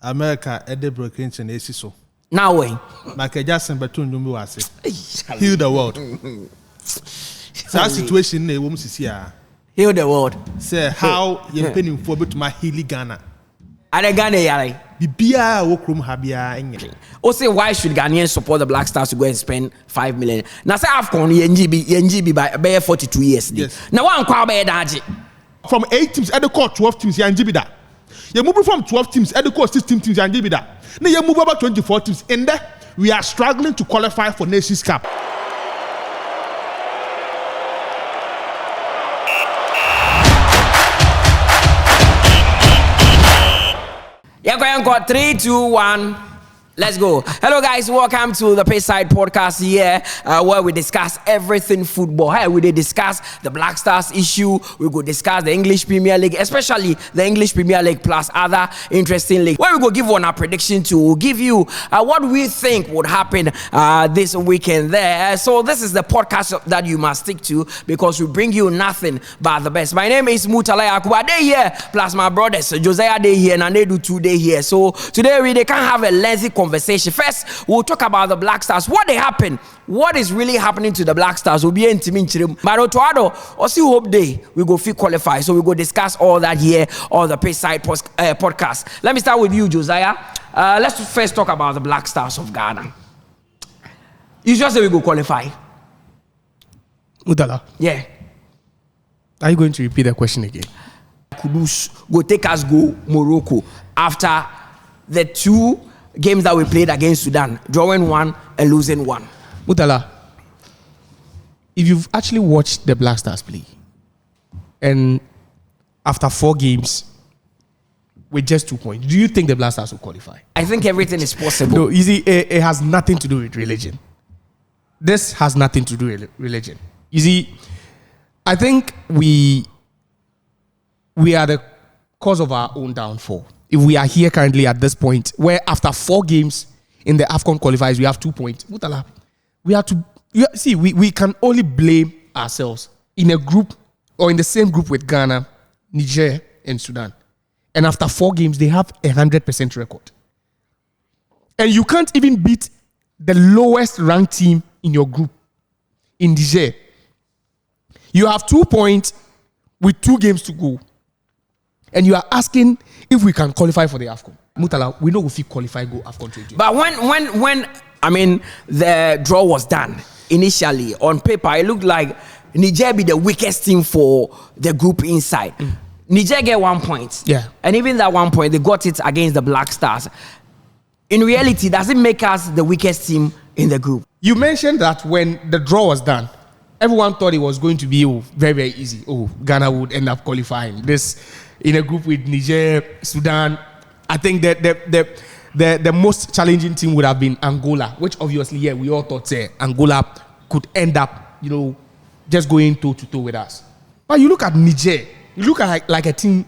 America ede broken chain esi so. Now when Michael Jackson betun nyumi wase. Heal the world. That situation na wo sisi a. Heal the world. Say how you penny for betuma heal Ghana. Are Ghana yare? Bibia wo krom ha bia enye. O say why should Ghanaians support the Black Stars to go and spend 5 million? Now say AFCON NGB by 42 years. Yes. Now one kwa be daji. From 8 teams at the court 12 teams ya NGB da. You move from 12 teams at the court 16 teams ya NGB da. Now you move about 24 teams in there we are struggling to qualify for Nations Cup. Yanko, 3, 2, 1. Let's go. Hello, guys. Welcome to the Payside Podcast here, where we discuss everything football. Hey, we discuss the Black Stars issue. We go discuss the English Premier League, especially the English Premier League plus other interesting leagues. Where we go give one our prediction to give you what we think would happen this weekend there. So this is the podcast that you must stick to because we bring you nothing but the best. My name is Mutalaya Akuba. Day here plus my brothers Josiah Day here and Anedu 2 day here. So today we can't have a lengthy conversation. First, we'll talk about the Black Stars. What they happen? What is really happening to the Black Stars? We'll be in Timinchirim. But Otto, or see hope day we go feel qualify. So we go discuss all that here on the Payside podcast. Let me start with you, Josiah. Let's first talk about the Black Stars of Ghana. You just say we go qualify. Udala. Yeah. Are you going to repeat the question again? Kudus go take us go Morocco after the 2 games that we played against Sudan, drawing 1 and losing 1. Mutala, if you've actually watched the Black Stars play, and after 4 games with just 2 points, do you think the Black Stars will qualify? I think everything is possible. No, easy. It has nothing to do with religion. This has nothing to do with religion. You see, I think we are the cause of our own downfall. If we are here currently at this point, where after 4 games in the AFCON qualifiers, we have 2 points. Mutala, we can only blame ourselves in a group or in the same group with Ghana, Niger, and Sudan. And after 4 games, they have 100% record. And you can't even beat the lowest ranked team in your group, in Niger. You have 2 points with 2 games to go. And you are asking if we can qualify for the AFCON. Mutala, we know if we qualify, go AFCON 2020. But when I mean the draw was done initially on paper, it looked like Niger be the weakest team for the group inside. Niger get 1 point. Yeah. And even that 1 point, they got it against the Black Stars. In reality, does it make us the weakest team in the group? You mentioned that when the draw was done, everyone thought it was going to be very, very easy. Ghana would end up qualifying. This in a group with Niger, Sudan. I think that the most challenging team would have been Angola, which obviously, we all thought Angola could end up, just going toe to toe with us. But you look at Niger, you look at like a team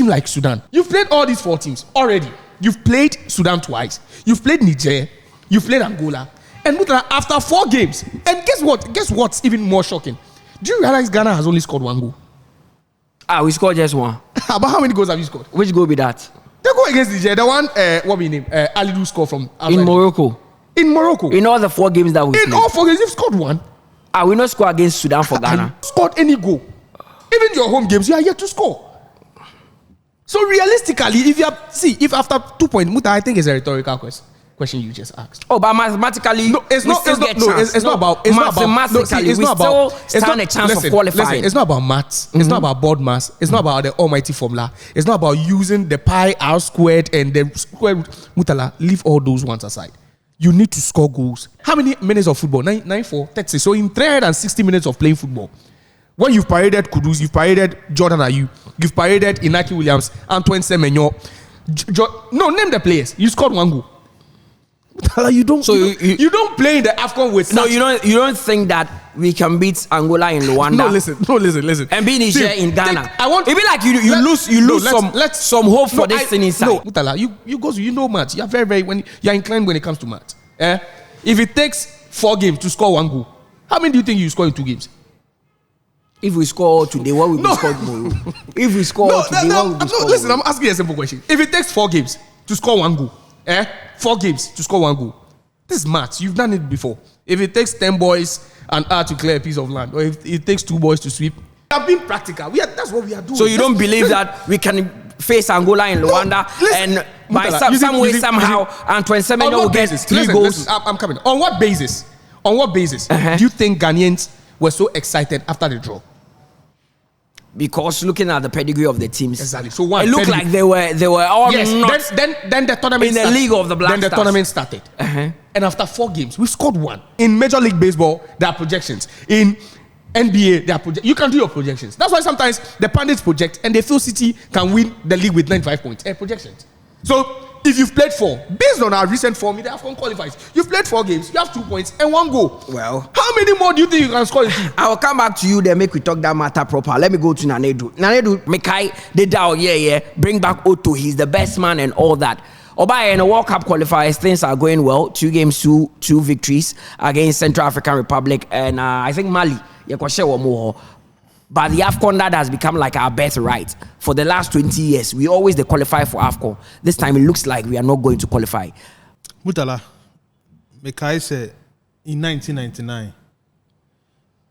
like Sudan. You've played all these 4 teams already. You've played Sudan twice. You've played Niger. You've played Angola. And after 4 games, and guess what? Guess what's even more shocking? Do you realize Ghana has only scored 1 goal? We scored just 1. But how many goals have you scored? Which goal be that? The goal against Niger, the one, what we name? Alidu scored from in Morocco. In Morocco. In all the 4 games that we played. In all 4 games, you've scored 1. We not score against Sudan for Ghana. Scored any goal. Even your home games, you are yet to score. So realistically, if after 2 points, Muta, I think it's a rhetorical question you just asked. But mathematically, no, it's not about a chance of qualifying. It's not about maths. It's not about board maths. It's not about the almighty formula. It's not about using the pi r squared and the square root. Mutala, leave all those ones aside. You need to score goals. How many minutes of football? 94, 30. So in 360 minutes of playing football, when you've paraded Kudus, you've paraded Jordan Ayew, you've paraded Inaki Williams, Antoine Semenyo. Name the players. You scored 1 goal. You don't play in the AFCON with such. You don't think that we can beat Angola in Luanda? No, listen. And be Niger in Ghana. It be like you lose some hope for this thing inside. No, Mutala, you know maths. You are very when you are inclined when it comes to maths. If it takes 4 games to score 1 goal, how many do you think you score in 2 games? If we score today, what will we score tomorrow? If we score today, what will we score? Listen, I'm asking you a simple question. If it takes 4 games to score 1 goal. 4 games to score 1 goal. This is maths. You've done it before. If it takes 10 boys an hour to clear a piece of land, or if it takes 2 boys to sweep, we are being practical. That's what we are doing. So you don't believe that we can face Angola in Luanda and by some way, somehow, Antoine Semenyo will get 3 goals? I'm coming. On what basis? On what basis do you think Ghanaians were so excited after the draw? Because looking at the pedigree of the teams, exactly. So one, it looked like they were all not then the tournament in the league of the Black Stars. Then the tournament started, and after 4 games, we scored 1. In Major League Baseball, there are projections. In NBA, there are you can do your projections. That's why sometimes the pundits project, and they feel City can win the league with 95 points. Projections. So if you've played 4, based on our recent form, the AFCON qualifies. You've played 4 games, you have 2 points and 1 goal. Well, how many more do you think you can score in 2? I will come back to you then, make we talk that matter proper. Let me go to Nanedu. Nanedu, Mekai, they down, bring back Otto. He's the best man and all that. Obaye in the World Cup qualifiers, things are going well. 2 games, 2 victories against Central African Republic and I think Mali. But the AFCON, that has become like our birthright. For the last 20 years, we always qualify for AFCON. This time it looks like we are not going to qualify. Mutala, Mekai said in 1999,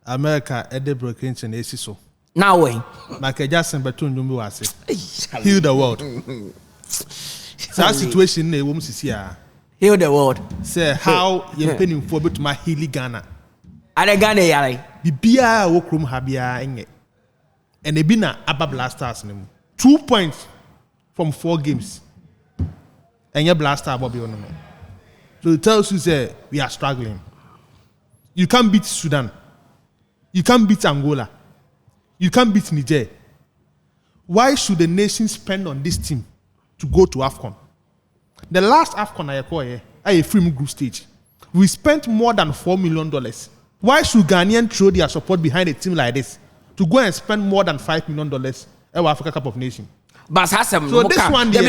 America had the breakings in ACISO. Now, when Michael Jackson Betun Numbu was heal the world. That situation, a woman is here. Heal the world. Say how you're paying for to my healing Ghana. Are Ghana, yare? Bibia Wokrum Habia Enge. And they been a Blasters. 2 points from 4 games. And your Blaster Bobby on. So it tells you say we are struggling. You can't beat Sudan. You can't beat Angola. You can't beat Niger. Why should the nation spend on this team to go to AFCON? The last AFCON I acquired, a free group stage. We spent more than $4 million. Why should Ghanaians throw their support behind a team like this to go and spend more than $5 million at Africa Cup of Nations? But so this one here,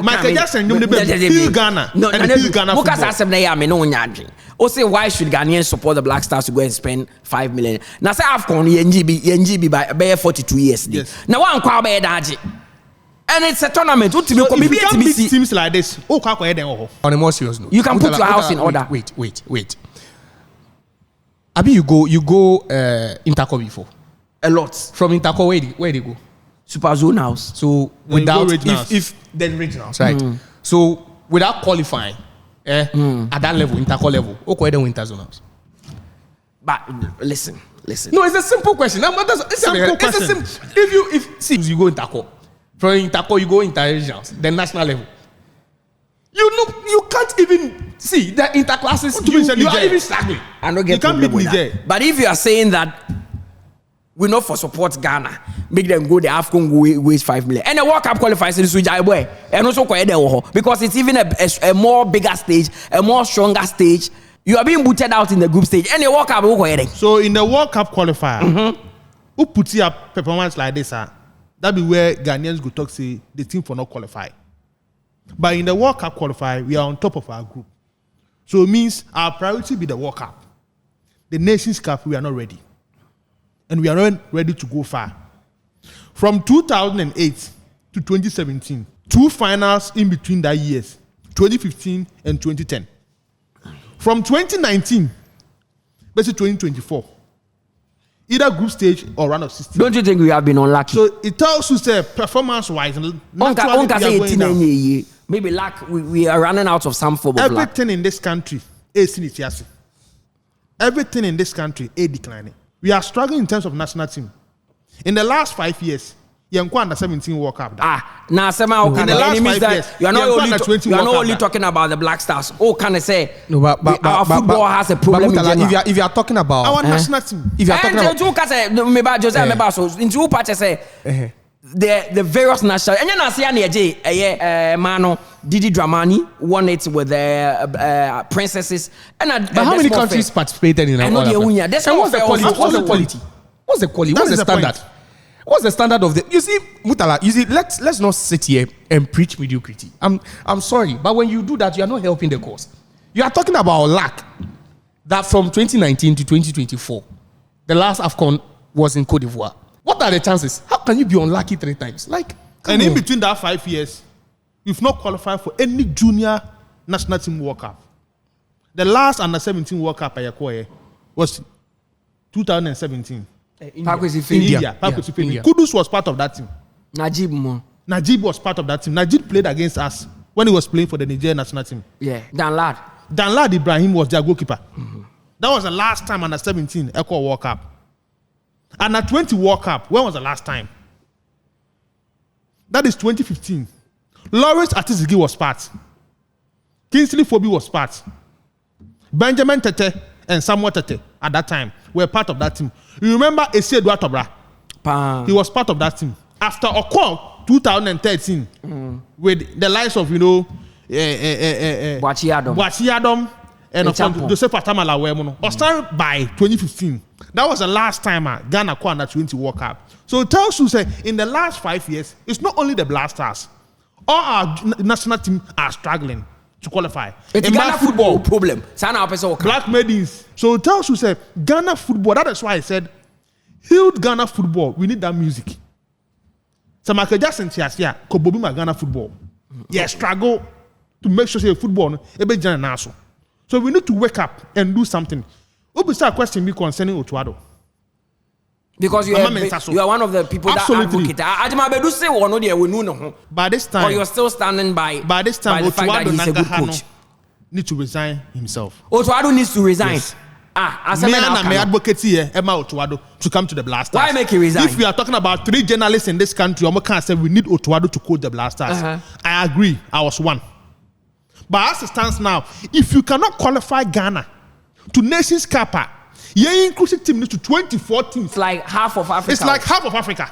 Michael Jackson, you feel Ghana. No, feel Ghana football. Say why should Ghanaians support the Black Stars to go and spend $5 million? Now say AFCON NGB by 42 years. Yes. Now one kwa by daji. And it's a tournament. So if you can beat teams like this, on a more serious note, you can put your house in order. Wait. Abi, you go Interco before? A lot. From Interco, where they go? Super Zone House. So without if then regionals, right? So without qualifying, at that level, Interco level, okay, then Winter Zone House. But listen. No, it's a simple question. It's simple question. If you go Interco, from Interco you go Inter-regionals, then national level. You can't even see the interclasses. You are even struggling. I don't get problem with that. But if you are saying that we not for support Ghana, make them go the AFCON waste $5 million, and the World Cup qualifies in the boy, and also because it's even a more bigger stage, a more stronger stage. You are being booted out in the group stage, and the World Cup. So in the World Cup qualifier, who puts your performance like this? That be where Ghanaians go talk say the team for not qualify. But in the World Cup qualifier, we are on top of our group. So it means our priority be the World Cup. The Nations Cup, we are not ready. And we are not ready to go far. From 2008 to 2017, 2 finals in between that years, 2015 and 2010. From 2019, let's say 2024, either group stage or round of 16. Don't you think we have been unlucky? So it tells you, say, performance-wise, maybe luck, we are running out of some form of luck. Everything in this country is initiative. Everything in this country is declining. We are struggling in terms of national team. In the last 5 years, you are under 17 World Cup. Now somehow in the last 5 years, you are not only talking about the Black Stars. Can I say our football has a problem? If you are talking about our national team, if you are talking about the various national, and you know, Mano Didi Dramani won it with the princesses. But how many countries participated in Angola? What's the quality? What's the quality? What's the standard? What's the standard of the? You see, Mutala. You see, let's not sit here and preach mediocrity. I'm sorry, but when you do that, you are not helping the cause. You are talking about lack. That from 2019 to 2024, the last AFCON was in Cote d'Ivoire. What are the chances? How can you be unlucky 3 times? In between that 5 years, we've not qualified for any junior national team World Cup. The last under 17 World Cup was 2017. India. India. Kudus was part of that team. Najib was part of that team. Najib played against us when he was playing for the Nigerian national team. Yeah, Dan Ibrahim was their goalkeeper. Mm-hmm. That was the last time under 17 Echo World Cup. Under 20 World Cup, when was the last time? That is 2015. Lawrence Atizigi was part. Kingsley Fobi was part. Benjamin Tete and Samuel Tete at that time were part of that team. You remember Esiedu Atobra? He was part of that team. After Okon 2013, with the likes of, Boachi Adam and of course Joseph Atamala Wemono. Or started by 2015. That was the last time Ghana won that 20 World Cup. So it tells you, say, in the last 5 years, it's not only the Black Stars. All our national team are struggling to qualify. It's Ghana football problem. Black maidens. So it tells you, say, Ghana football. That is why I said, healed Ghana football. We need that music. So Michael Jackson says, yeah, Kobobi my Ghana football. Yeah, struggle to make sure say football. So we need to wake up and do something. What was that question me concerning Otuado? Because you are one of the people absolutely. that advocate. By this time, or you're still standing by this time, by the fact that he's a good coach. Need to resign himself. Otuado needs to resign. Yes. As a man, I advocate here, Emma Otuado, to come to the Black Stars. Why make him resign? If we are talking about 3 journalists in this country, Omo can't say we need Otuado to coach the Black Stars. I agree. I was one. But as it stands now, if you cannot qualify Ghana to Nations Cup, your inclusive team needs to 24 teams. It's like half of Africa. It's like half of Africa.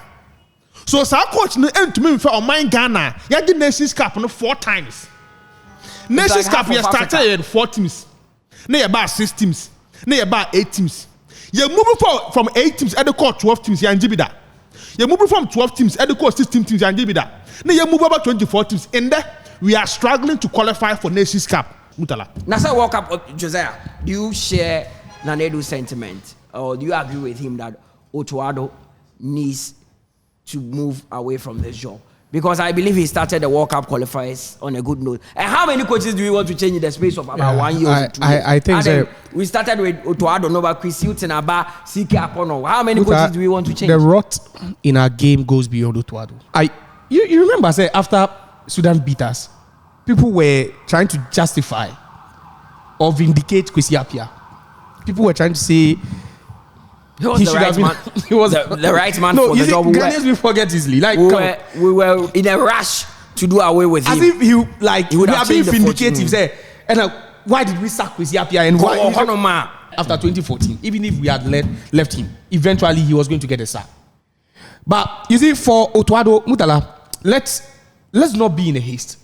So our coach to me for mine Ghana, you had the Nations Cup 4 times. Nations Cup you started 4 teams. Now you about 6 teams. Now you about 8 teams. You're moving from 8 teams at the court 12 teams. You're You're moving from 12 teams at the court 16 teams. You're now you move about 24 teams. In there, we are struggling to qualify for Nations Cup. Mutala. Now, say World Cup, Josiah, do you share Nanedu's sentiment, or do you agree with him that Otuado needs to move away from this job? Because I believe he started the World Cup qualifiers on a good note. And how many coaches do we want to change in the space of about 1 year or 2 years? I think so. We started with Otuado, Nova, Chris Hilton, Abba, CK Apono. How many coaches do we want to change? The rot in our game goes beyond Otuado. You remember, say, after Sudan beat us, people were trying to justify or vindicate Kwesi Appiah. People were trying to say he should have been. He was the right man for the job. Ghanaians will forget easily. Like we were in a rush to do away with him. As if he would have been vindicative. Say, and why did we sack Kwesi Appiah? And why after 2014, even if we had left him, eventually he was going to get a sack. But you see, for Otuado Mutala, let's not be in a haste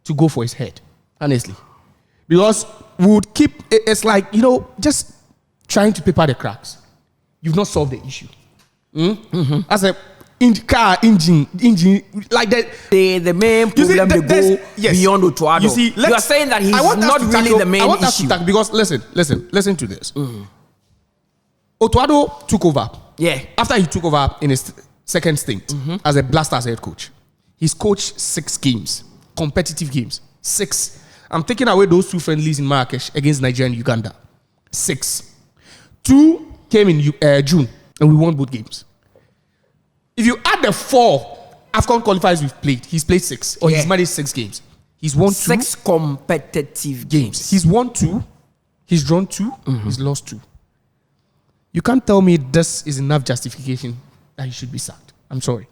to go for his head, honestly, because we would keep. It's like just trying to paper the cracks. You've not solved the issue. As a car engine, like that. The main problem they go beyond Otuado. You see, you are saying that he's not really the main issue. I want us to tackle, because listen to this. Otuado took over. Yeah. After he took over in his second stint as a Black Stars head coach, he's coached 6 games, competitive games. 6. I'm taking away those 2 friendlies in Marrakesh against Nigeria and Uganda. 6. 2 came in June, and we won both games. If you add the 4 AFCON qualifiers we've played, he's played 6, or he's managed 6 games. He's won 6 competitive games. He's won 2, he's drawn 2, he's lost 2. You can't tell me this is enough justification that he should be sacked. I'm sorry.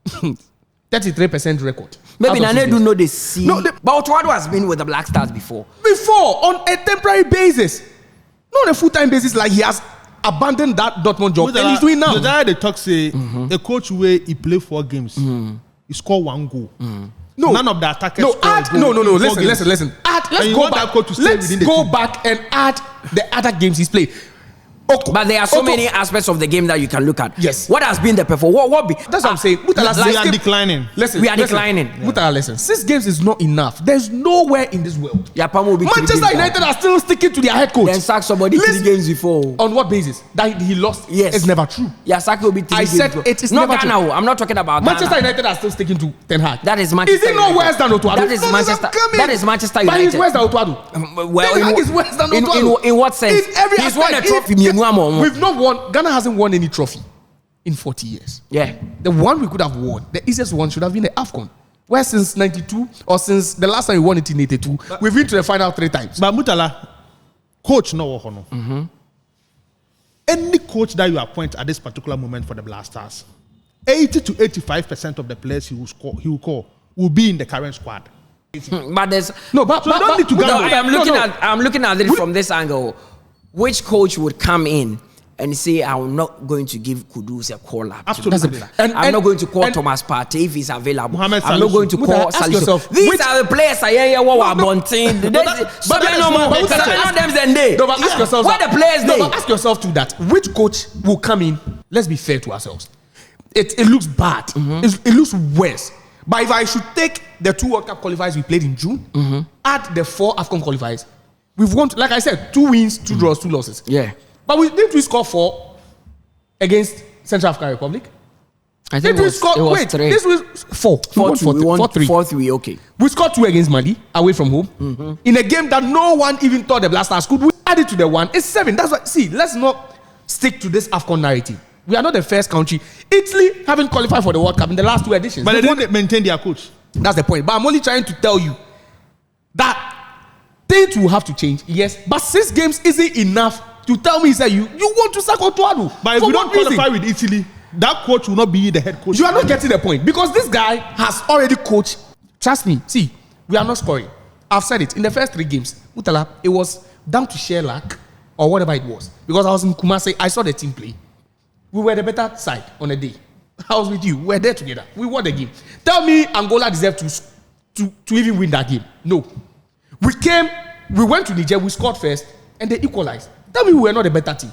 33% record. Maybe Nanedu know the scene. No, but Otuado has been with the Black Stars before. On a temporary basis. Not on a full-time basis, like he has abandoned that Dortmund job, and he's doing now. The guy they talk say, a coach where he played 4 games, he scored 1 goal. No, none of the attackers scored. No. Listen. Let's go back and add the other games he's played. Otto. But there are so Otto. many aspects of the game that you can look at. Yes. What has been the performance? What be? That's what I'm saying. Mutala, We are declining. Listen, We are declining. Mutala, listen. 6 games is not enough. There's nowhere in this world. Japan will be 3 Manchester games United down. are still sticking to their head coach. Then sack somebody 3 Listen. games before. On what basis? That he lost? Yes. It's never true. Yeah, Saka will be 3 I games said before. it is not never Ghana. true. I'm not talking about Manchester Ghana. United are still sticking to Ten Hag. That is Manchester Is it not United. worse than Otuado? That is Manchester. That is Manchester But he's United. worse than Otuado. Well, Ten Hag is worse than Otuado. in what sense? In every He's won a aspect. trophy. We've not won. Ghana hasn't won any trophy in 40 years. Yeah. The one we could have won, the easiest one should have been the AFCON. Where since 92 or since the last time we won it in 82, we've been to the final 3 times. But Mutala, coach no hono. Any coach that you appoint at this particular moment for the Black Stars, 80 to 85% of the players he will call will be in the current squad. But there's No, but So you don't need to no, gamble. I'm looking at it from this angle. Which coach would come in and say, I'm not going to give Kudus a call up? Absolutely. I'm not going to call Thomas Partey if he's available. Mohamed I'm not Salisu. going to Muta, call ask Salisu. yourself, These which- are the players I hear what are bunting. but that is No, but but that's some it. of them then they. No, but ask yourself. What the players No, they? but ask yourself to that. Which coach will come in? Let's be fair to ourselves. It looks bad. It looks worse. But if I should take the 2 World Cup qualifiers we played in June, add the 4 AFCON qualifiers, we've won, like I said, 2 wins, 2 draws, 2 losses. Yeah. But didn't we score 4 against Central African Republic? I think Did we score? Wait, 3. this was 4. 4-2. We won 4-3. 4-3. Okay. We scored 2 against Mali away from home in a game that no one even thought the Black Stars could. We added to the 1. It's 7. That's why. See, let's not stick to this AFCON narrative. We are not the first country. Italy haven't qualified for the World Cup in the last 2 editions. But they didn't maintain their coach. That's the point. But I'm only trying to tell you that things will have to change. Yes, but 6 games isn't enough to tell me that you want to sack Otuado. But if For we don't what reason? qualify with Italy, that coach will not be the head coach. You are not getting the point because this guy has already coached. Trust me. See, we are not scoring. I've said it in the first 3 games. Mutala, it was down to sheer luck or whatever it was. Because I was in Kumasi, I saw the team play. We were the better side on a day. I was with you. We were there together. We won the game. Tell me Angola deserved to even win that game. No. We went to Niger, we scored first, and they equalized. Tell me we were not a better team.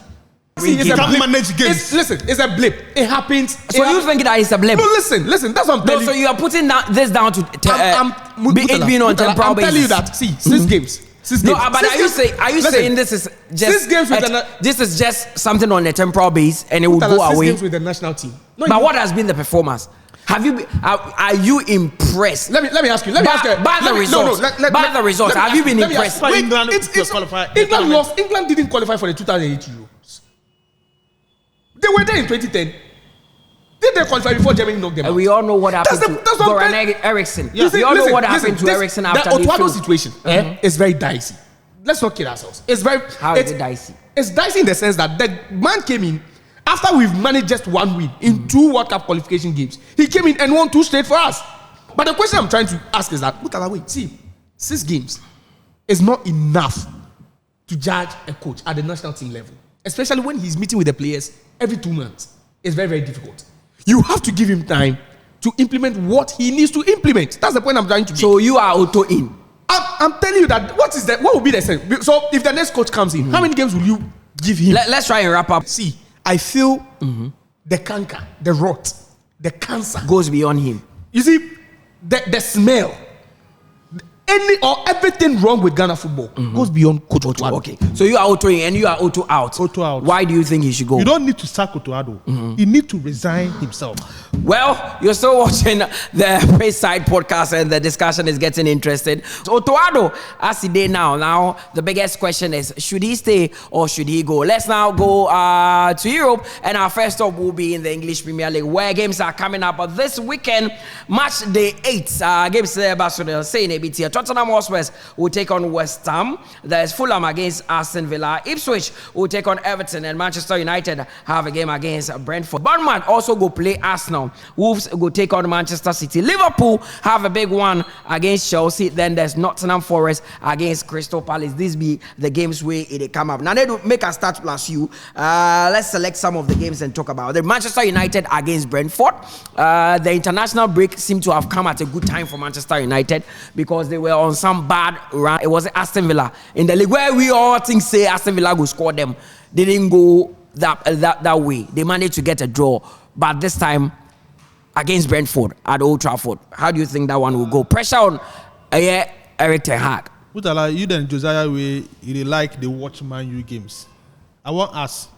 See, You can't manage games. Listen, it's a blip. It happens. So you think that is a blame? No, listen. That's what I'm No, telling so you. you are putting this down to Mutala, it being on temporal I'm basis. telling you that. See, 6 games. 6 No, games. but 6 are you games. saying this is just 6 games with this is just something on a temporal base and it will Mutala, go 6 away? games with the national team. No, But what has been the performance? Have you are you impressed? Let me ask you. By the results. By the results. Have you been impressed? Wait, England lost. England didn't qualify for the 2008 Euros. They were there in 2010. Did they qualify before Germany knocked them out? And we all know what happened That's to what I'm Goran Eriksson. You see, We all know listen, what happened to this- Eriksson after the they Otuado failed. situation is very dicey. Let's not kid ourselves. It's very. How is it dicey? It's dicey in the sense that the man came in after we've managed just 1 win in 2 World Cup qualification games. He came in and won 2 straight for us. But the question I'm trying to ask is that, Mutala, wait, see, 6 games is not enough to judge a coach at the national team level, especially when he's meeting with the players every 2 months. It's very, very difficult. You have to give him time to implement what he needs to implement. That's the point I'm trying to make. So you are auto in. I'm telling you that what will be the sense? So if the next coach comes in, how many games will you give him? Let's try and wrap up. See, I feel the canker, the rot, the cancer Goes beyond him. You see, the smell, any or everything wrong with Ghana football goes beyond Coach Otuado. Okay. So you are auto in and you are auto out. Otto out. Why do you think he should go? You don't need to sack Otuado. He need to resign himself. Well, you're still watching the Payside podcast and the discussion is getting interested. So Otuado, as he did now, the biggest question is, should he stay or should he go? Let's now go to Europe, and our first stop will be in the English Premier League, where games are coming up this weekend. Match day 8. Games Barcelona, saying ABT. Tottenham Hotspur will take on West Ham. There's Fulham against Aston Villa. Ipswich will take on Everton, and Manchester United have a game against Brentford. Bournemouth also go play Arsenal. now. Wolves go take on Manchester City. Liverpool have a big one against Chelsea. Then there's Nottingham Forest against Crystal Palace. These be the games where it come up. Now they do make a start plus you. Let's select some of the games and talk about it. Manchester United against Brentford. The international break seemed to have come at a good time for Manchester United because they were on some bad run. It was Aston Villa in the league where we all think say Aston Villa will score them. They didn't go that way. They managed to get a draw, but this time against Brentford at Old Trafford. How do you think that one will go? Pressure on Eric Ten Hag. Mutala, you then Josiah way you like the watch Man U games. I want to ask,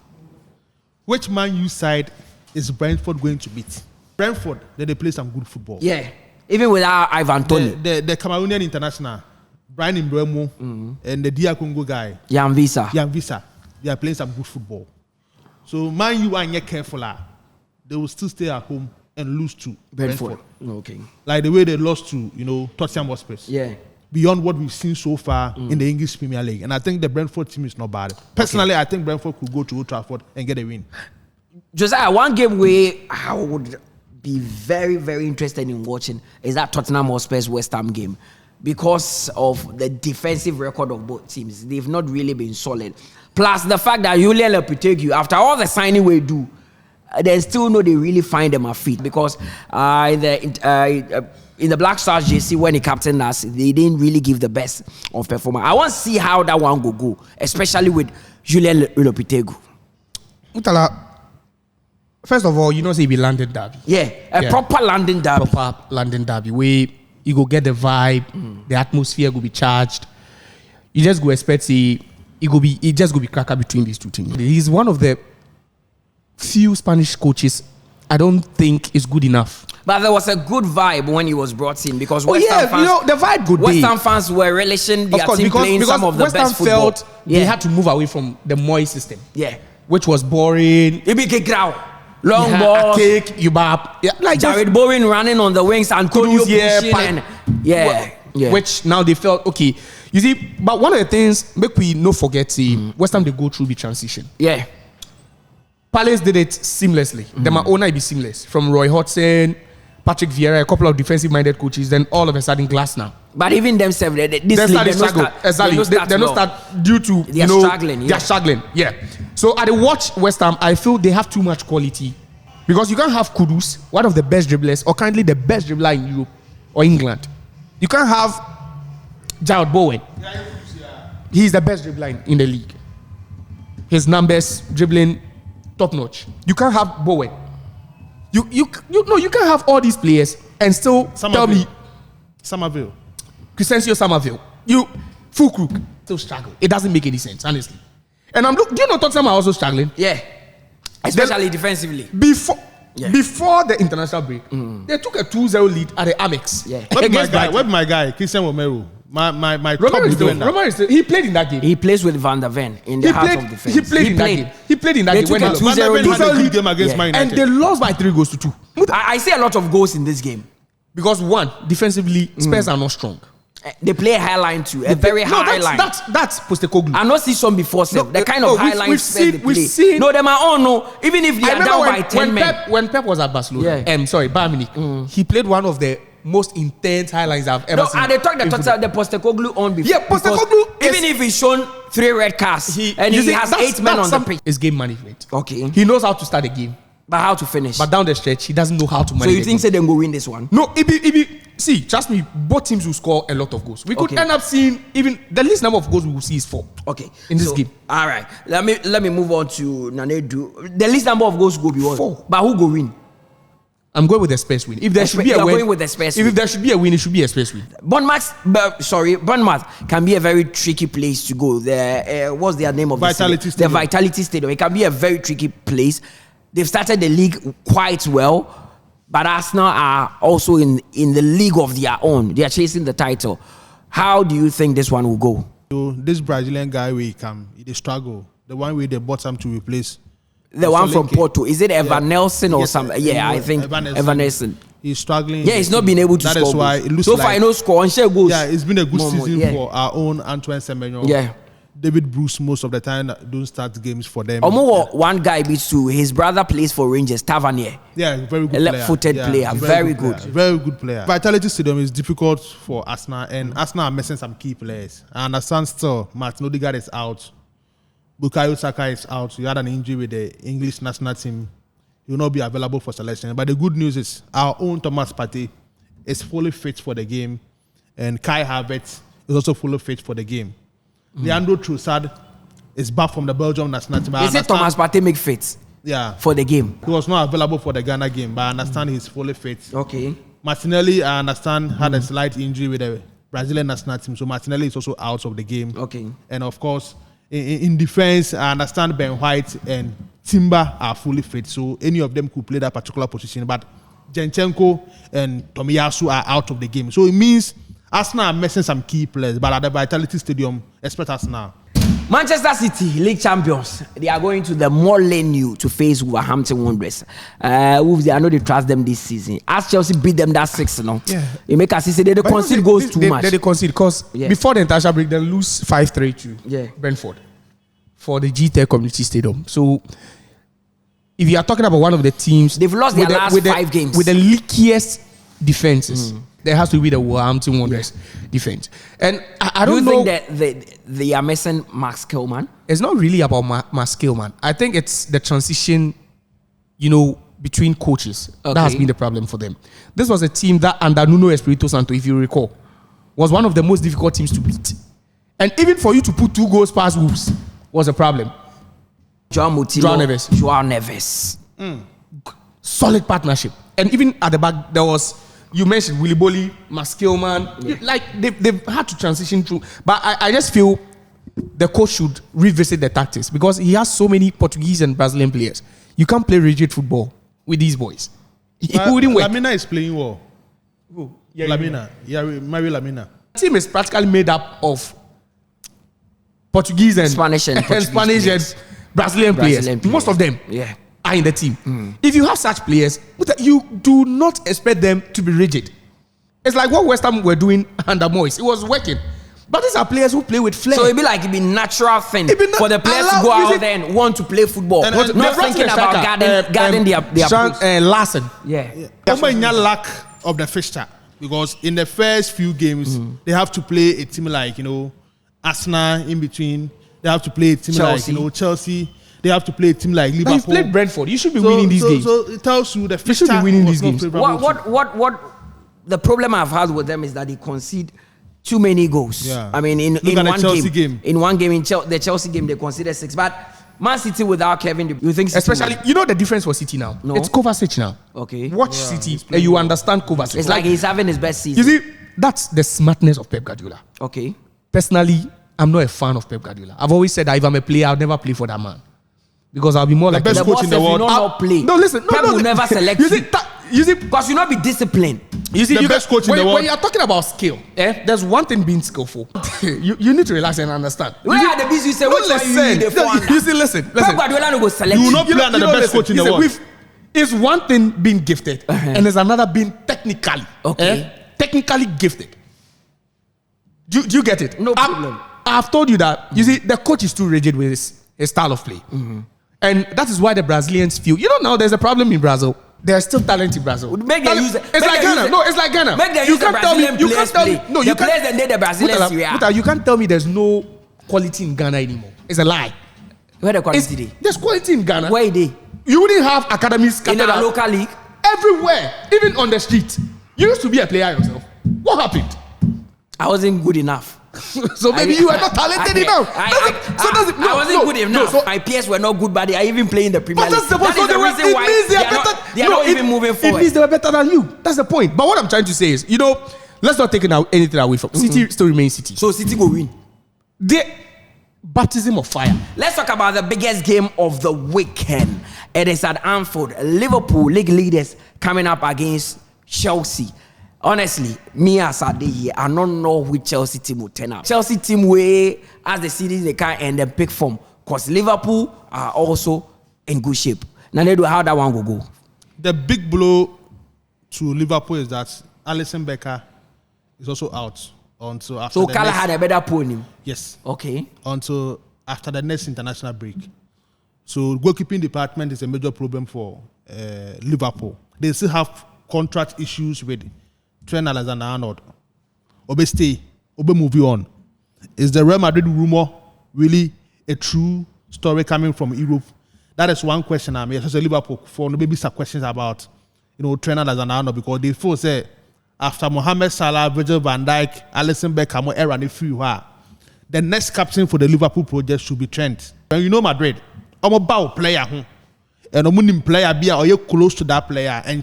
which Man U side is Brentford going to beat? Brentford, they play some good football. Yeah, even without Ivan Toney. The Cameroonian international, Brian Mbeumo, and the DR Congo guy, Jan Visa. They are playing some good football. So Man U are not careful. They will still stay at home and lose to Brentford. Okay. Like the way they lost to, Tottenham Hotspur. Yeah. Beyond what we've seen so far in the English Premier League. And I think the Brentford team is not bad. Personally, I think Brentford could go to Old Trafford and get a win. Josiah, one game where I would be very, very interested in watching is that Tottenham Hotspur's West Ham game. Because of the defensive record of both teams. They've not really been solid. Plus the fact that Julian Lopetegui, after all the signing we do, they still know they really find them a fit. Because in the Black Stars JC, when he captained us, they didn't really give the best of performance. I want to see how that one will go, especially with Julian Lopetegui. Utala, first of all, say it be London derby. Yeah, proper London derby. Proper London derby where you go get the vibe, the atmosphere will be charged. You just go expect it just go be cracker between these two teams. He's one of the few Spanish coaches I don't think is good enough. But there was a good vibe when he was brought in because West Ham fans, the vibe good. West Ham fans were relishing their team playing some of the West best Ham football. Felt they had to move away from the Moy system. Yeah, which was boring. Long ball, cake, Ubap. Yeah, like Jared Bowen running on the wings and Antonio pushing which now they felt okay. You see, but one of the things make we no forget West Ham they go through the transition. Yeah. Palace did it seamlessly. Them owner be seamless. From Roy Hodgson, Patrick Vieira, a couple of defensive-minded coaches, then all of a sudden Glass now. But even themselves, they're not start due to they're struggling. They're struggling. Yeah. So at the watch West Ham, I feel they have too much quality because you can't have Kudus, one of the best dribblers, or currently the best dribbler in Europe or England. You can't have Jared Bowen. He's the best dribbler in the league. His numbers, dribbling, top notch. You can't have Bowen. You can't have all these players and still tell me Somerville. Crescencio Somerville. Full crook. Still struggle. It doesn't make any sense, honestly. And do you know Tottenham are also struggling? Yeah. Especially defensively. Before the international break, they took a 2-0 lead at the Amex. Yeah. Where my guy, Christian Romero. My Romero is still, he played in that game. He plays with Van der Ven in the heart of defense. He played in that game. He played in that game. They took a 2-0 lead game against Man United. And they lost by 3-2. I see a lot of goals in this game. Because one, defensively, Spurs are not strong. They play a high line too, very high line. That's Postecoglou. I not see some before, the kind of high line we've seen. No, them are on. No, even if they are down by 10 men. When Pep was at Barcelona, Bayern Munich, he played one of the most intense high lines I've ever seen. And they talked the Postecoglou on before. Yeah, Postecoglou. Even if he's shown 3 red cards he has 8 men on the pitch. It's game management. Okay. He knows how to start a game. But how to finish? But down the stretch, he doesn't know how to manage. So you think they go win this one? No, see, trust me, both teams will score a lot of goals. We could end up seeing even the least number of goals we will see is 4. Okay. In this game. All right. Let me move on to Nanedu. The least number of goals will be 4. But who go win? I'm going with the Spurs win. If there should be a win, going with the Spurs if there should be a win, it should be a Spurs win. Bournemouth can be a very tricky place to go. What's their name of Vitality the Vitality Stadium. It can be a very tricky place. They've started the league quite well, but Arsenal are also in the league of their own. They are chasing the title. How do you think this one will go? So this Brazilian guy will come. He struggle. The one where they bought him to replace. The one from Porto. Is it Evan Nelson or something? Yeah, I think Evan Nelson. He's struggling. Yeah, he's not been able to score. That is why it looks so far, no score and share goals. Yeah, it's been a good season for our own Antoine Semenyo. Yeah. David Bruce most of the time don't start games for them. One guy beats two. His brother plays for Rangers, Tavernier. Yeah, very good player. A left-footed player. Very good. Very good player. Vitality Stadium is difficult for Arsenal, and Arsenal are missing some key players. I understand still, Martin Odegaard is out. Bukayo Saka is out. He had an injury with the English national team. He will not be available for selection. But the good news is our own Thomas Partey is fully fit for the game, and Kai Havertz is also fully fit for the game. Leandro Trossard is back from the Belgium national team. Is it Thomas Partey make fit? Yeah. For the game? He was not available for the Ghana game, but I understand he's fully fit. Okay. Martinelli, I understand, had a slight injury with the Brazilian national team, so Martinelli is also out of the game. Okay. And of course, in defense, I understand Ben White and Timber are fully fit, so any of them could play that particular position. But Zinchenko and Tomiyasu are out of the game, so it means Arsenal are missing some key players, but at the Vitality Stadium, expect Arsenal. Manchester City, league champions, they are going to the Molineux to face Wolverhampton Wanderers. Wolves, I know they trust them this season. As Chelsea beat them that 6-0. Yeah. It make us say they concede goals too much. They concede because before the international break, they lose 5-3 to Brentford for the GTEC Community Stadium. So if you are talking about one of the teams, they've lost their last 5 games with the leakiest defenses. There has to be the Wolverhampton Wanderers defense. And I don't know. Do you think that they are missing Max Kilman? It's not really about Max Kilman. I think it's the transition, between coaches. Okay. That has been the problem for them. This was a team that under Nuno Espirito Santo, if you recall, was one of the most difficult teams to beat. And even for you to put 2 goals past Wolves was a problem. Joao Neves. Solid partnership. And even at the back, there was... You mentioned Willy Bolly, Max Kilman. They've had to transition through. But I just feel the coach should revisit the tactics because he has so many Portuguese and Brazilian players. You can't play rigid football with these boys. It wouldn't work. Lamina is playing well. Who? Yeah, Lamina. Yeah, Mary Lamina. The team is practically made up of Portuguese and Spanish and Brazilian players. Most of them. Yeah. Are in the team. If you have such players, you do not expect them to be rigid. It's like what West Ham were doing under Moyes. It was working. But these are players who play with flair. So it'd be like natural thing for the players to go out there and want to play football. And not thinking about guarding their Larson. Yeah. Lack of the fixture. Because in the first few games, they have to play a team like, Arsenal in between. They have to play a team Chelsea. like, Chelsea. They have to play a team like Liverpool. You've played Brentford. You should be winning these games. So it tells you the fixture. You should be winning these games. What the problem I've had with them is that they concede too many goals. Yeah. I mean, in one game, the Chelsea game, they conceded 6. But Man City without Kevin, you think? Especially, the difference for City now. No? It's Kovacic now. Okay. Watch City, and you understand Kovacic. It's like he's having his best season. You see, that's the smartness of Pep Guardiola. Okay. Personally, I'm not a fan of Pep Guardiola. I've always said that if I'm a player, I'll never play for that man. Because I'll be more like the best coach in the world. Not play. No, listen. Pep will never select you see, because you not be disciplined. You see, the best coach in the world. When you're talking about skill, there's one thing being skillful. you need to relax and understand. Where are the business you say? Which one you need the phone? You see, listen. Pep Guardiola no go select. You will not play under the best coach in the world. It's one thing being gifted, and there's another being technically. Okay. Technically gifted. Do you get it? No problem. I've told you that. You see, the coach is too rigid with his style of play. And that is why the Brazilians feel, now there's a problem in Brazil. There's still talent in Brazil. It's like Ghana. No, it's like Ghana. Make them use the Brazilian players play. No, you players that the Brazilian Serie A. You can't tell me there's no quality in Ghana anymore. It's a lie. Where the quality? There's quality in Ghana. Where they? You wouldn't have academies in our local league? Everywhere. Even on the street. You used to be a player yourself. What happened? I wasn't good enough. So maybe you are not talented enough. I wasn't good enough. My peers were not good, but they are even playing the Premier League. That's the point. That is the reason why they are not even moving forward. It means they were better than you. That's the point. But what I'm trying to say is, let's not take anything away from City. Still remains City. So City will win. The baptism of fire. Let's talk about the biggest game of the weekend. It is at Anfield. Liverpool, league leaders, coming up against Chelsea. Honestly, me as a day here, I don't know which Chelsea team will turn up. Chelsea team way as the series they can and then pick form. Because Liverpool are also in good shape. Now they do how that one will go. The big blow to Liverpool is that Alisson Becker is also out until after. So Kala had a better pony. Yes. Okay. Until after the next international break. So goalkeeping department is a major problem for Liverpool. They still have contract issues with Trent Alexander-Arnold. Obe stay, Obe move on. Is the Real Madrid rumor really a true story coming from Europe? That is one question I'm here. So Liverpool for maybe some questions about Trent Alexander-Arnold, because they feel say after Mohamed Salah, Virgil van Dijk, Alisson Becker, era and free the next captain for the Liverpool project should be Trent. And Madrid, I'm about player and I'm player be or you close to that player and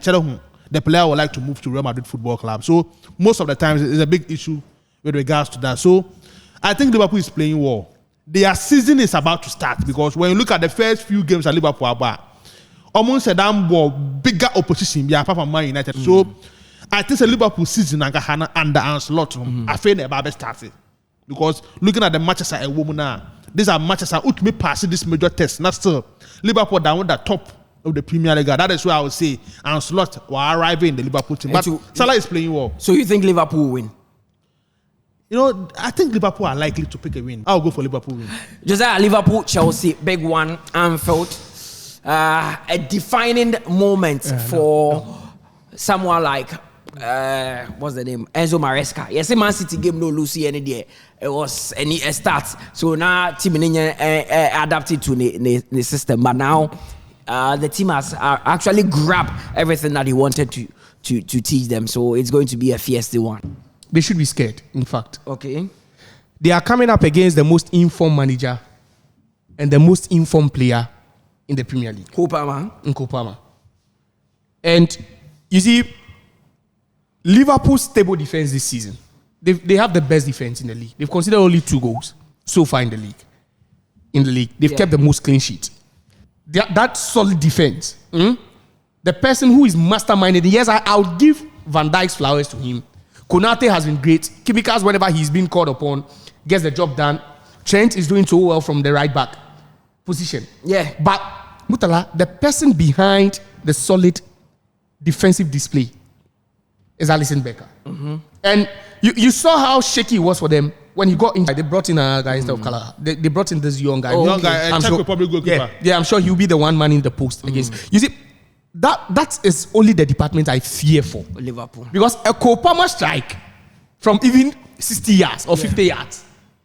the player would like to move to Real Madrid Football Club. So most of the times it's a big issue with regards to that. So I think Liverpool is playing well. Their season is about to start, because when you look at the first few games at Liverpool, almost a damn bigger opposition apart from Man United. So I think the Liverpool season under Ancelotti, I feel about started, because looking at the matches at a woman now, these are matches that would me pass this major test. Not still Liverpool down the top of the Premier League. That is why I would say Ancelotti will arrive in the Liverpool team. But Salah is playing well. So you think Liverpool will win? I think Liverpool are likely to pick a win. I'll go for Liverpool win. Josiah, Liverpool, Chelsea, big one, Anfield. A defining moment for someone like what's the name? Enzo Maresca. Yes, Man City game no lose any day. It was a start. So now team adapted to the system, but now the team has actually grabbed everything that he wanted to teach them. So it's going to be a fiesta one. They should be scared, in fact. Okay. They are coming up against the most informed manager and the most informed player in the Premier League. Kopama. And you see, Liverpool's stable defense this season, they have the best defense in the league. They've considered only 2 goals so far in the league. They've kept the most clean sheets. That solid defense, the person who is masterminded, yes, I'll give Van Dijk's flowers to him. Konate has been great. Kimikas, whenever he's been called upon, gets the job done. Trent is doing so well from the right back position. Yeah. But Mutala, the person behind the solid defensive display is Alisson Becker. And you saw how shaky it was for them when he got injured. They brought in a guy instead of Kala. They brought in this young guy. Young guy, Czech Republic goalkeeper. Yeah, I'm sure he'll be the one man in the post against. You see, that is only the department I fear for Liverpool, because a Kopama strike from even 60 yards or 50 yards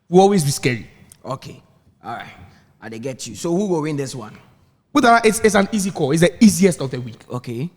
will always be scary. Okay, all right, I get you. So who will win this one? But it's an easy call. It's the easiest of the week. Okay,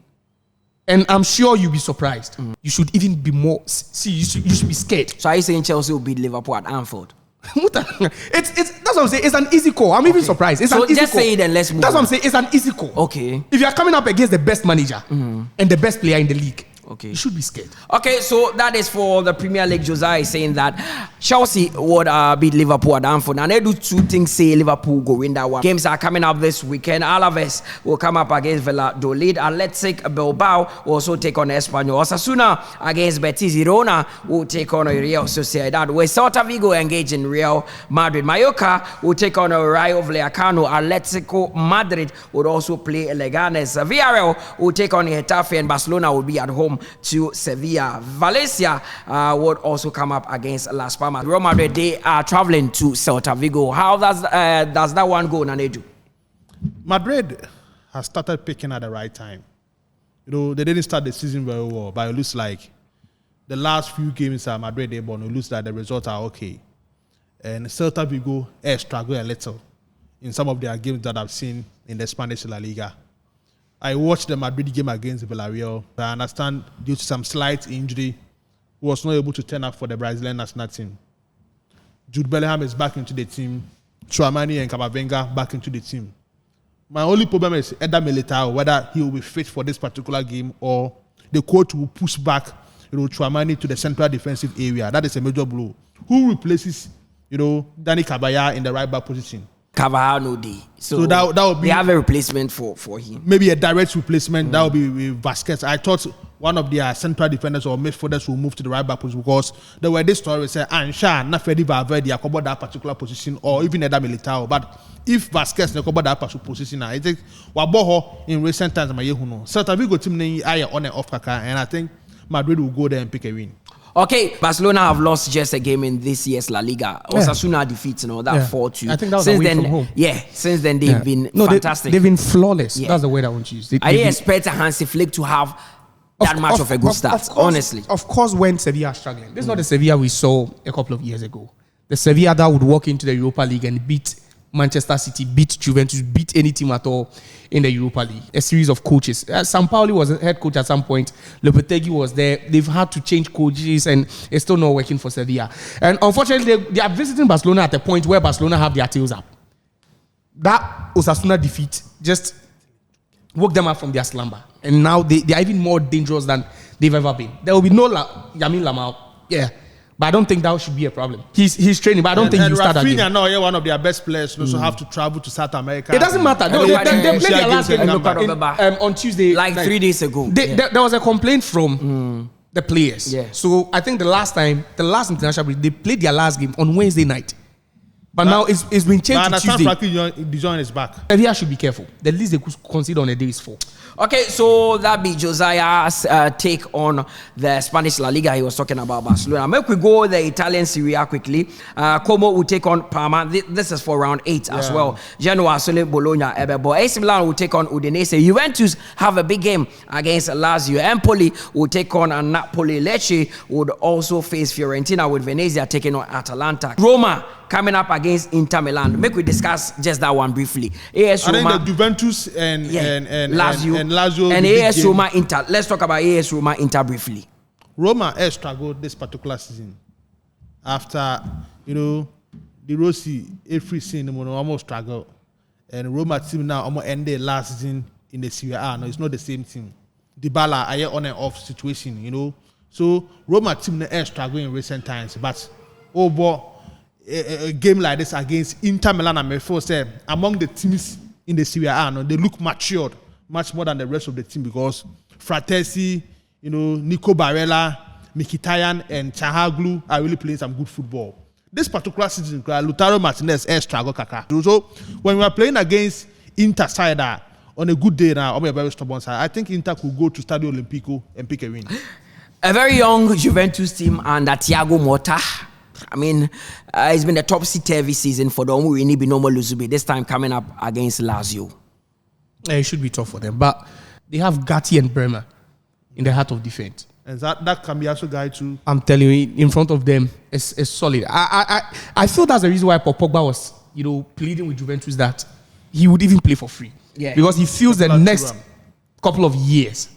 and I'm sure you'll be surprised. You should even be more. See, you should be scared. So are you saying Chelsea will beat Liverpool at Anfield? It's that's what I'm saying. It's an easy call. I'm even surprised. It's so an easy just call. say it and let's move. That's what I'm saying. It's an easy call. Okay. If you are coming up against the best manager and the best player in the league, okay, you should be scared. Okay, so that is for the Premier League. Josiah is saying that Chelsea would beat Liverpool at Anfield. And they do 2 things say Liverpool go win that one. Games are coming up this weekend. Alaves will come up against Valladolid. Athletic Bilbao will also take on Espanyol. Osasuna against Betis. Girona will take on Real Sociedad. With Celta Vigo engage in Real Madrid. Mallorca will take on Rayo Vallecano. Atletico Madrid would also play Leganes. Villarreal will take on Getafe, and Barcelona will be at home to Sevilla. Valencia would also come up against Las Palmas. Real Madrid, they are traveling to Celta Vigo. How does that one go, Nanedu? Madrid has started picking at the right time. They didn't start the season very well, but it looks like the last few games at Madrid, it looks like the results are okay. And Celta Vigo struggle a little in some of their games that I've seen in the Spanish La Liga. I watched the Madrid game against Villarreal. I understand due to some slight injury, he was not able to turn up for the Brazilian national team. Jude Bellingham is back into the team. Tchouameni and Camavinga back into the team. My only problem is Eder Militao, whether he will be fit for this particular game or the coach will push back Tchouameni to the central defensive area. That is a major blow. Who replaces Dani Caballero in the right back position? Cavajal no day. So that would be, they have a replacement for him. Maybe a direct replacement. That would be with Vasquez. I thought one of their central defenders or midfielders will move to the right back position because there were this story said Ansha, Nafedi Valverde cover that particular position or even Eder Militao. But if Vasquez cover that position, I think Waboho in recent times, Celta Vigo team on and off kaka, and I think Madrid will go there and pick a win. Okay, Barcelona have lost just a game in this year's La Liga. Osasuna defeats, that 4-2. I think that was since away then, from home. Yeah, since then they've been fantastic. They've been flawless. That's the word I want to use. I didn't expect Hansi Flick to have that much of a good start, honestly. Of course, when Sevilla are struggling. This is not the Sevilla we saw a couple of years ago. The Sevilla that would walk into the Europa League and beat Manchester City, beat Juventus, beat any team at all in the Europa League. A series of coaches. Sampaoli was a head coach at some point. Lopetegui was there. They've had to change coaches and it's still not working for Sevilla. And unfortunately, they are visiting Barcelona at a point where Barcelona have their tails up. That Osasuna defeat just woke them up from their slumber. And now they are even more dangerous than they've ever been. There will be no Yamin Lamau. Yeah. But I don't think that should be a problem. He's training, but I don't think he'll start again. Rafinha now, one of their best players, also have to travel to South America. It doesn't matter. They played their last game on Tuesday. Like 3 days ago. There was a complaint from the players. Yeah. So I think the last international break, they played their last game on Wednesday night. But now it's been changed to Tuesday. Dijon is back. Sevilla should be careful. The least they could concede on a day is 4. Okay, so that be Josiah's take on the Spanish La Liga. He was talking about Barcelona. Make we go the Italian Serie A quickly. Como will take on Parma. This is for round 8 as well. Genoa, Sole, Bologna, Ebebo. AC Milan will take on Udinese. Juventus have a big game against Lazio. Empoli will take on Napoli. Lecce would also face Fiorentina, with Venezia taking on Atalanta. Roma coming up against Inter Milan. Make we discuss just that one briefly. AS Roma, I think the Juventus and Lazio and AS Roma Inter. Let's talk about AS Roma Inter briefly. Roma has struggled this particular season after the Rossi every season almost struggled, and Roma team now almost ended last season in the Serie A. No, it's not the same team. Dybala are on and off situation, So Roma team has struggled in recent times, but a game like this against Inter Milan, and before say among the teams in the Serie A, they look matured much more than the rest of the team, because Fratesi, Nico Barella, Mkhitaryan, and Çalhanoğlu are really playing some good football. This particular season, Lautaro Martinez has struggled kaka. So when we are playing against Inter side on a good day now, on a very stubborn side, I think Inter could go to Stadio Olimpico and pick a win. A very young Juventus team under Thiago Motta. I mean, it's been a topsy-turvy season for them. We need Binomo Luzube this time coming up against Lazio. It should be tough for them, but they have Gatti and Bremer in the heart of defense. And that can be also guy too. I'm telling you, in front of them, it's solid. I feel that's the reason why Paul Pogba was, pleading with Juventus that he would even play for free. Yeah. Because he feels the next couple of years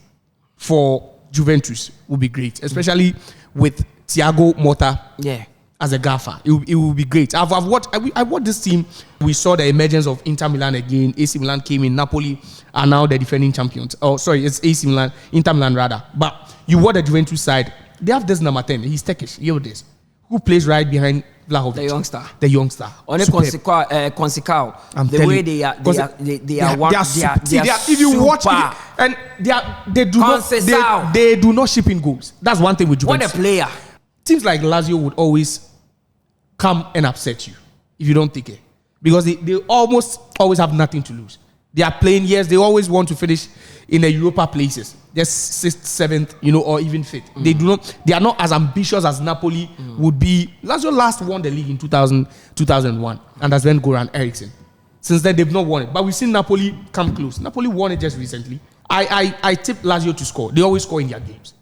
for Juventus will be great, especially with Thiago Motta. Yeah. As a gaffer, it will be great. I watched this team. We saw the emergence of Inter Milan again. AC Milan came in. Napoli are now the defending champions. Oh, sorry, it's AC Milan, Inter Milan rather. But you watch the Juventus side. They have this number 10. He's Turkish. You know this. Who plays right behind Vlahovic? The youngster. On Consicao. The way they are if you watch it, and they do not ship in goals. That's one thing with Juventus. What a player. Teams like Lazio would always come and upset you if you don't take it, because they almost always have nothing to lose. They are playing, yes, they always want to finish in the Europa places, just 6th, 7th, or even 5th. They are not as ambitious as Napoli would be. Lazio last won the league in 2001, and that's when Goran Eriksson. Since then, they've not won it. But we've seen Napoli come close. Napoli won it just recently. I tipped Lazio to score. They always score in their games.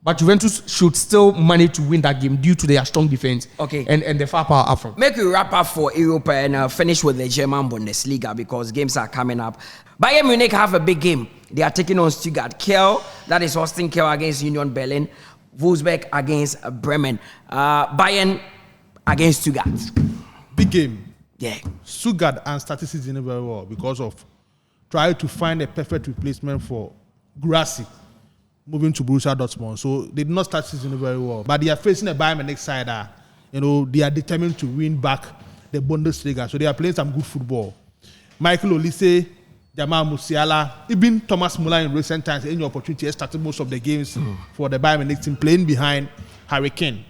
But Juventus should still manage to win that game due to their strong defense and the firepower up front. Make we wrap up for Europe and finish with the German Bundesliga, because games are coming up. Bayern Munich have a big game. They are taking on Stuttgart. Kiel, that is Austin Kiel against Union Berlin. Wolfsburg against Bremen. Bayern against Stuttgart. Big game. Yeah. Stuttgart and started season very well because of trying to find a perfect replacement for Guirassy moving to Borussia Dortmund. So they did not start season very well. But they are facing a Bayern Munich side that, they are determined to win back the Bundesliga. So they are playing some good football. Michael Olise, Jamal Musiala, even Thomas Müller in recent times, any opportunity, has started most of the games for the Bayern Munich team, playing behind Harry Kane.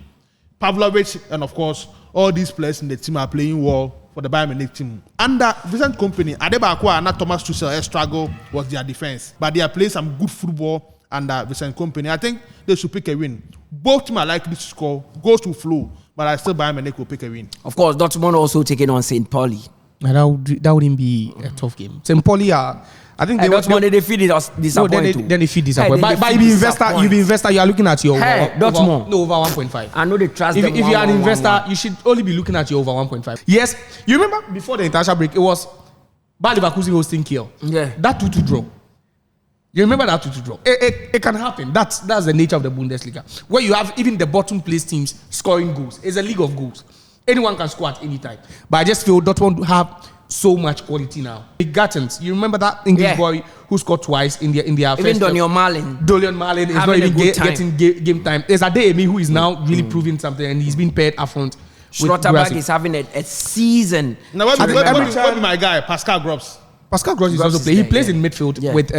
Pavlovic, and of course, all these players in the team are playing well for the Bayern Munich team. Under Vincent Kompany, Adebakwa and Thomas Tuchel struggle was their defense. But they are playing some good football under Vincent Kompany. I think they should pick a win. Both teams are likely to score. Goals to flow, but I still Bayern Munich will pick a win. Of course, Dortmund also taking on St. Pauli. That wouldn't be a tough game. St. Pauli are. I think they feed us disappointed. No, then they feed disappointed. But you be investor, you are looking at your over 1.5. I know they trust them. If you are an investor, you should only be looking at your over 1.5. Yes, you remember before the international break, it was Bayer Leverkusen hosting Kiel. Yeah. That 2-2 draw. You remember that 2-2 draw? It can happen. That's the nature of the Bundesliga, where you have even the bottom place teams scoring goals. It's a league of goals. Anyone can score at any time. But I just feel Dortmund have so much quality now. The Gatens, you remember that English boy who scored twice in their even first. Donion Marlin. Donion Marlin is not even getting game time. There's Adeyemi who is now really proving something, and he's been paired up front. Schlotterberg is having a season. Now, what be my guy, Pascal Gross? Pascal Gross is also playing. He plays in midfield with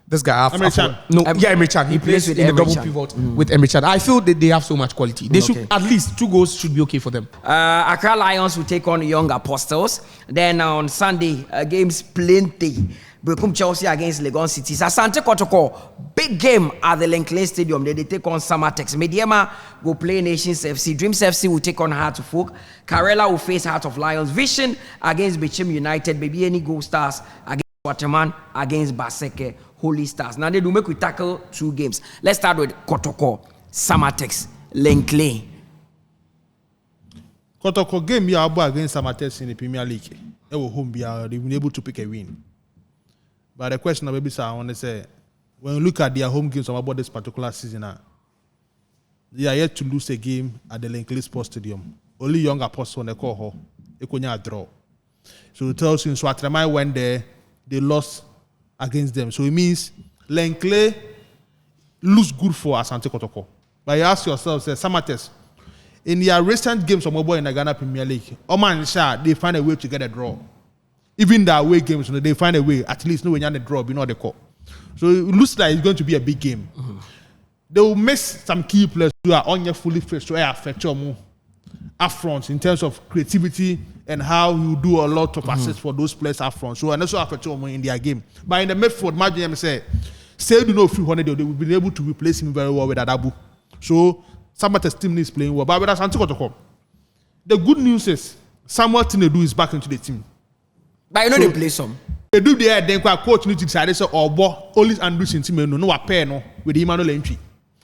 this guy. Emre Can. He plays in the double pivot with Emre Can. I feel that they have so much quality. They should at least 2 goals should be okay for them. Accra Lions will take on Young Apostles. Then on Sunday, games plenty. Brekum Chelsea against Legon City. Asante Kotoko, big game at the Linkley Stadium. They take on Samatex. Mediema will play Nations FC. Dreams FC will take on Heart of Folk. Karela will face Heart of Lions. Vision against Bichim United. Baby any Gold Stars against Waterman against Baseke Holy Stars. Now they do make we tackle 2 games. Let's start with Kotoko, Samatex, Linkley. Kotoko game here against Samatex in the Premier League. They were home. They've been able to pick a win. But the question of maybe I want to say, when you look at their home games about this particular season, they are yet to lose a game at the Linkley Sports Stadium. Only Young Apostles on the call, they couldn't draw. So it tells you, Swatremai went there, they lost against them. So it means Linkley looks good for Asante Kotoko. But you ask yourself, say, Samatex, in their recent games of mobile in the Ghana Premier League, Oman Shah, they find a way to get a draw. Even the away games, they find a way, at least, when you're the draw, be not the call. So it looks like it's going to be a big game. Mm-hmm. They will miss some key players who are on your fully fresh, so affect your move up front in terms of creativity and how you do a lot of assists for those players up front. So and also affect your in their game. But in the midfield, imagine say do know few hundred, they will be able to replace him very well with Adabu. So Samate's team is playing well. But with Asante Kotoko, the good news is Samuel Tinedu is back into the team. But you know they play some. They do there, then coach need to decide say only Anderson team no pair no with Emmanuel entry.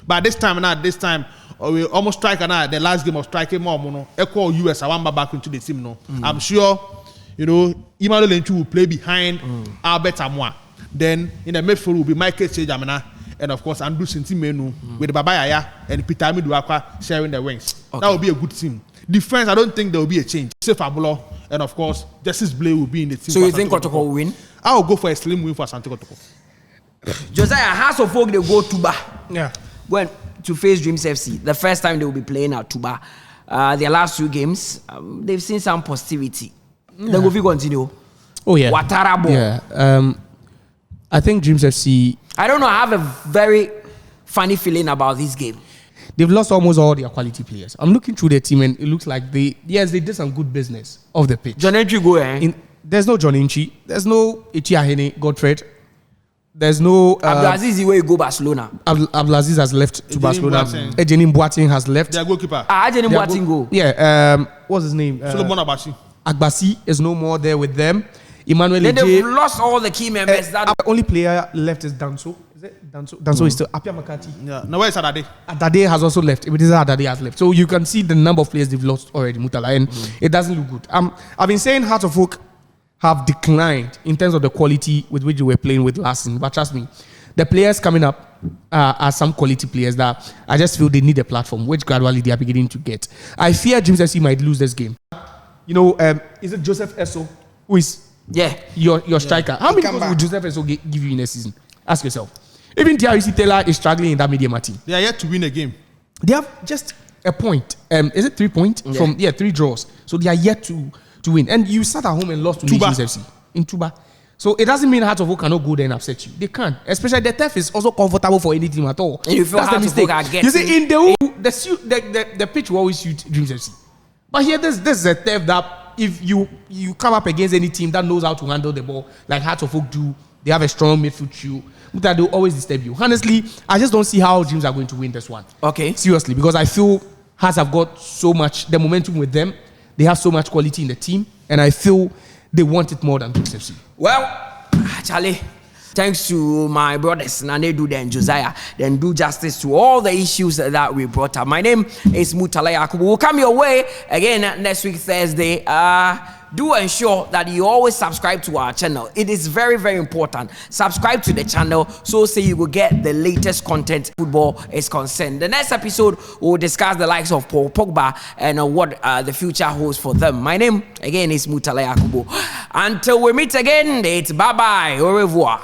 But this time we almost strike the last game of striking more no. Echo US I want back into the team no. I'm sure Emmanuel entry will play behind Albert Amoa. Then in the midfield will be Michael Sejamina and of course Anderson team with Baba Yaya and Peter Miduakwa sharing the wings. Okay. That will be a good team. Defense, I don't think there will be a change. Safe Abulo, and of course, Justice Blay will be in the team. So you think Kotoko will win? I will go for a slim win for Asante Kotoko. Josiah, House of Folk, they go to Tuba. Yeah. Going to face Dreams FC. The first time they will be playing at Tuba. Their last 2 games, they've seen some positivity. Yeah. Then will continue. Oh, yeah. Watarabo. Yeah. I think Dreams FC... I don't know, I have a very funny feeling about this game. They've lost almost all their quality players. I'm looking through their team and it looks like they did some good business off the pitch. John Enchi go there's no John Enchi. There's no Ichiahene Godfred. There's no... Abdulaziz where you go Barcelona. Abdulaziz has left to Barcelona. Ejenim Boateng has left. Their goalkeeper. Ejenim Boateng go. Yeah. What's his name? Solomon Agbasi. Agbasi is no more there with them. Emmanuel Then they've lost all the key members. The only player left is Danso. Is it Danso? Danso is still Apia Makati. Yeah. Now where is Adade? Adade has also left. Adade has left. So you can see the number of players they've lost already, Mutala, and it doesn't look good. I've been saying Heart of Folk have declined in terms of the quality with which they were playing with last season. But trust me, the players coming up are some quality players that I just feel they need a platform, which gradually they are beginning to get. I fear James FC might lose this game. Is it Joseph Esso who is your striker? How many goals would Joseph Esso give you in a season? Ask yourself. Even TRC Taylor is struggling in that media team. They are yet to win a game. They have just a point. Is it 3 points? From 3 draws. So they are yet to win. And you sat at home and lost to Nations FC in Tuba. So it doesn't mean Heart of Oak cannot go there and upset you. They can. Especially the turf is also comfortable for any team at all. And you feel that's the mistake. You see, in the pitch will always suit Dreams FC. But here, this is a turf that if you come up against any team that knows how to handle the ball, like Heart of Oak do, They have a strong midfield trio. But they'll always disturb you. Honestly, I just don't see how Dreams are going to win this one. Okay. Seriously, because I feel Hearts have got so much, the momentum with them. They have so much quality in the team. And I feel they want it more than Brooks FC. Well, Charlie, thanks to my brothers, Nanedu and Josiah, then do justice to all the issues that we brought up. My name is Mutala Yakubu. We'll come your way again next week, Thursday. Do ensure that you always subscribe to our channel. It is very, very important. Subscribe to the channel so you will get the latest content football is concerned. The next episode, we'll discuss the likes of Paul Pogba and what the future holds for them. My name, again, is Mutala Yakubu. Until we meet again, it's bye-bye. Au revoir.